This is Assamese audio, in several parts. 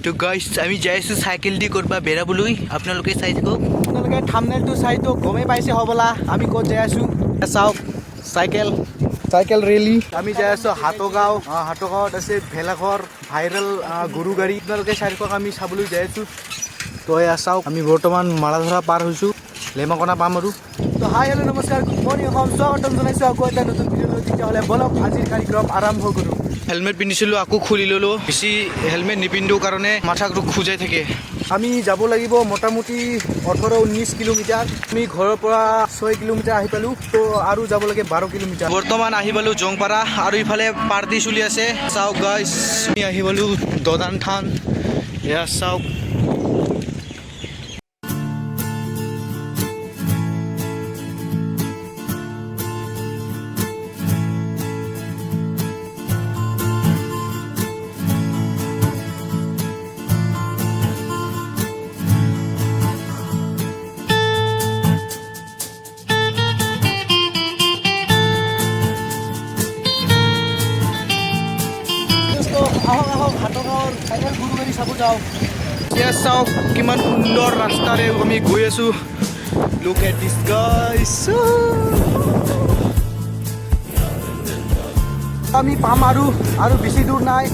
তো গাইস আমি যাই আছোঁ চাইকেল দি কৰবা বেৰাবলৈ আপোনালোকে চাই থাকক আপোনালোকে থাম্বনেইলটো চাই তো গমেই পাইছে হ'বলা আমি ক'ত যাই আছোঁ চাওক চাইকেল ৰেলী আমি যাই আছোঁ হাটগাঁৱত আছে ভেলাঘৰ ভাইৰেল গৰু গাড়ী আপোনালোকে চাই থাকক আমি চাবলৈ যাই আছোঁ তো এয়া চাওক আমি বৰ্তমান মাৰাধৰা পাৰ হৈছোঁ লেমাকনা পাম আৰু তো হাই হেল্ল' নমস্কাৰ গুড মৰ্ণিং অসম স্বাগতম জনাইছোঁ আকৌ এটা নতুন ভিডিঅ'লৈ তেতিয়াহ'লে বলক আজিৰ কাৰ্যক্ৰম আৰম্ভ কৰোঁ হেলমেট পিন্ধিছিলোঁ আকৌ খুলি ল'লোঁ বেছি হেলমেট নিপিন্ধোঁ কাৰণে মাথাটো খোজাই থাকে আমি যাব লাগিব মোটামুটি 18-19 কিলোমিটাৰ আমি ঘৰৰ পৰা 6 কিলোমিটাৰ আহি পালোঁ তো আৰু যাব লাগে 12 কিলোমিটাৰ বৰ্তমান আহি পালোঁ জংপাৰা আৰু ইফালে পাৰ্টি চলি আছে চাওক গাইছ আমি আহি পালোঁ দদান থান এয়া চাওক আহক হাটগাঁৱৰ চাইকেল গৰু গাড়ী চাব যাওঁ এতিয়া চাওক কিমান সুন্দৰ ৰাস্তাৰে আমি গৈ আছোঁ লুক এট দিছ গাইছ আমি পাম আৰু বেছি দূৰ নাই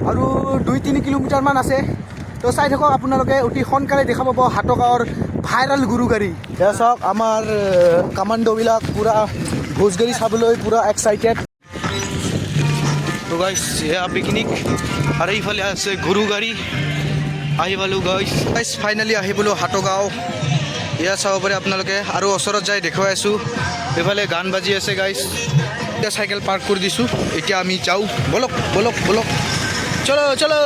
আৰু 2-3 কিলোমিটাৰমান আছে তো চাই থাকক আপোনালোকে অতি সোনকালে দেখা পাব হাটগাঁৱৰ ভাইৰেল গৰু গাড়ী এতিয়া চাওক আমাৰ কামাণ্ডোবিলাক পূৰা ভোজ গাড়ী চাবলৈ পূৰা এক্সাইটেড তো গাইছ এয়া পিকনিক আৰু ইফালে আছে গৰু গাড়ী আহি পালোঁ গাইছ ফাইনেলি আহি পালোঁ হাটগাঁও এয়া চাব পাৰে আপোনালোকে আৰু ওচৰত যাই দেখুৱাই আছোঁ এইফালে গান বাজি আছে গাইছ এতিয়া চাইকেল পাৰ্ক কৰি দিছোঁ এতিয়া আমি যাওঁ বলক চলো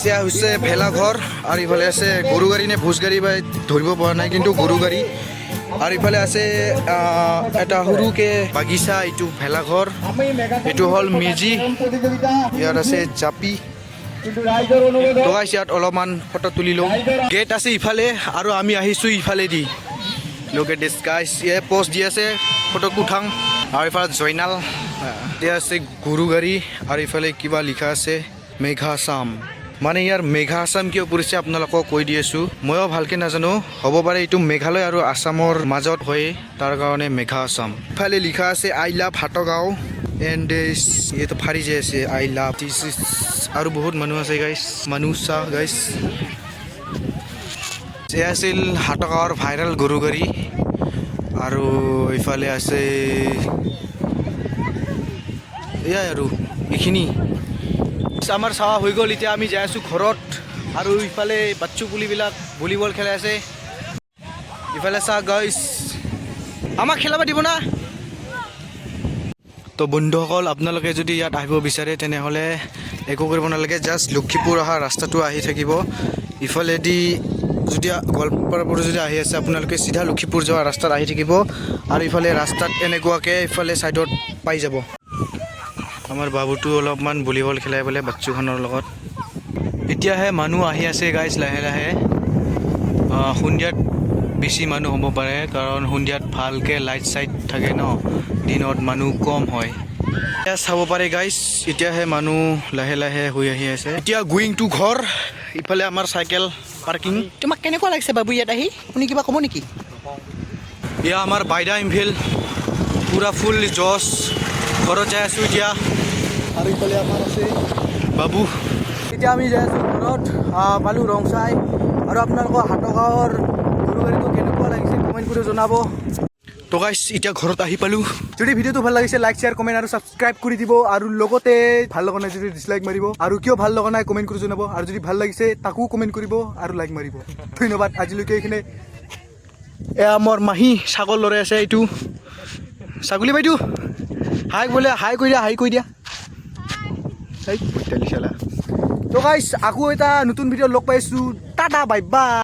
এয়া হৈছে ভেলাঘৰ আৰু ইফালে আছে গৰু গাড়ী নে ভোজ গাড়ী বা ধৰিব পৰা নাই কিন্তু গৰু গাড়ী আৰু ইফালে আছে এটা সৰুকৈ বাগিচা এইটো ভেলাঘৰ এইটো হ'ল মেজি ইয়াত আছে জাপি ইয়াত অলপমান ফটো তুলি লওঁ গেট আছে ইফালে আৰু আমি আহিছোঁ ইফালেদি লোকে ডিছকাইজ ইয়াত পষ্ট দি আছে ফটো উঠাং আৰু ইফালে জয়নাল এতিয়া আছে গৰু গাড়ী আৰু ইফালে কিবা লিখা আছে মেঘাচাম মানে ইয়াৰ মেঘা আছাম কিয় পৰিছে আপোনালোকক কৈ দি আছোঁ ময়ো ভালকৈ নাজানো হ'ব পাৰে এইটো মেঘালয় আৰু আছামৰ মাজত হয় তাৰ কাৰণে মেঘা আছাম ইফালে লিখা আছে আই লাভ হাটগাঁও এণ্ড এইটো ফাৰি যে আছে আই লাভ আৰু বহুত মানুহ আছে গাইছ মানুহ চাহ গাইছ এয়া আছিল হাটগাঁৱৰ ভাইৰেল গৰু গাড়ী আৰু ইফালে আছে এয়াই আৰু এইখিনি আমাৰ চাৱা হৈ গ'ল এতিয়া আমি যাই আছোঁ ঘৰত আৰু ইফালে বাচ্চু পুলিবিলাক ভলীবল খেলাই আছে ইফালে চাহ গাইছ আমাক খেলাব দিব না তো বন্ধুসকল আপোনালোকে যদি ইয়াত আহিব বিচাৰে তেনেহ'লে একো কৰিব নালাগে জাষ্ট লক্ষীপুৰ অহা ৰাস্তাটো আহি থাকিব ইফালেদি যদি গোৱালপাৰাৰ পৰা যদি আহি আছে আপোনালোকে চিধা লক্ষীপুৰ যোৱা ৰাস্তাত আহি থাকিব আৰু ইফালে ৰাস্তাত এনেকুৱাকৈ ইফালে ছাইডত পাই যাব আমাৰ বাবুটো অলপমান ভলীবল খেলাই পেলাই বাচ্চুখনৰ লগত এতিয়াহে মানুহ আহি আছে গাইছ লাহে লাহে সন্ধিয়াত বেছি মানুহ হ'ব পাৰে কাৰণ সন্ধিয়াত ভালকৈ লাইট চাইট থাকে ন দিনত মানুহ কম হয় এতিয়া চাব পাৰে গাইছ এতিয়াহে মানুহ লাহে লাহে হৈ আহি আছে এতিয়া গোয়িং টু ঘৰ ইফালে আমাৰ চাইকেল পাৰ্কিং তোমাক কেনেকুৱা লাগিছে বাবু ইয়াত আহি আপুনি কিবা ক'ব নেকি এয়া আমাৰ বাইদা ইমফিল পূৰা ফুল জছ ঘৰত যাই আছোঁ এতিয়া আৰু ইফালে আমাৰ আছে বাবু এতিয়া আমি যাই আছোঁ ঘৰত পালোঁ ৰংচাই আৰু আপোনালোকৰ হাটগাঁৱৰ গৰু গাড়ীটো কেনেকুৱা লাগিছে কমেণ্ট কৰি জনাব তো গাইছ এতিয়া ঘৰত আহি পালোঁ যদি ভিডিঅ'টো ভাল লাগিছে লাইক শ্বেয়াৰ কমেণ্ট আৰু ছাবস্ক্ৰাইব কৰি দিব আৰু লগতে ভাল লগা নাই যদি ডিছলাইক মাৰিব আৰু কিয় ভাল লগা নাই কমেণ্ট কৰি জনাব আৰু যদি ভাল লাগিছে তাকো কমেণ্ট কৰিব আৰু লাইক মাৰিব ধন্যবাদ আজিলৈকে এইখিনি এয়া মোৰ মাহী ছাগল লৰাই আছে এইটো ছাগলী বাইদেউ হাই বোলে হাই কৈ দিয়া তো গাইছ আকৌ এটা নতুন ভিডিঅ' লগ পাইছোঁ টাটা বাই বাই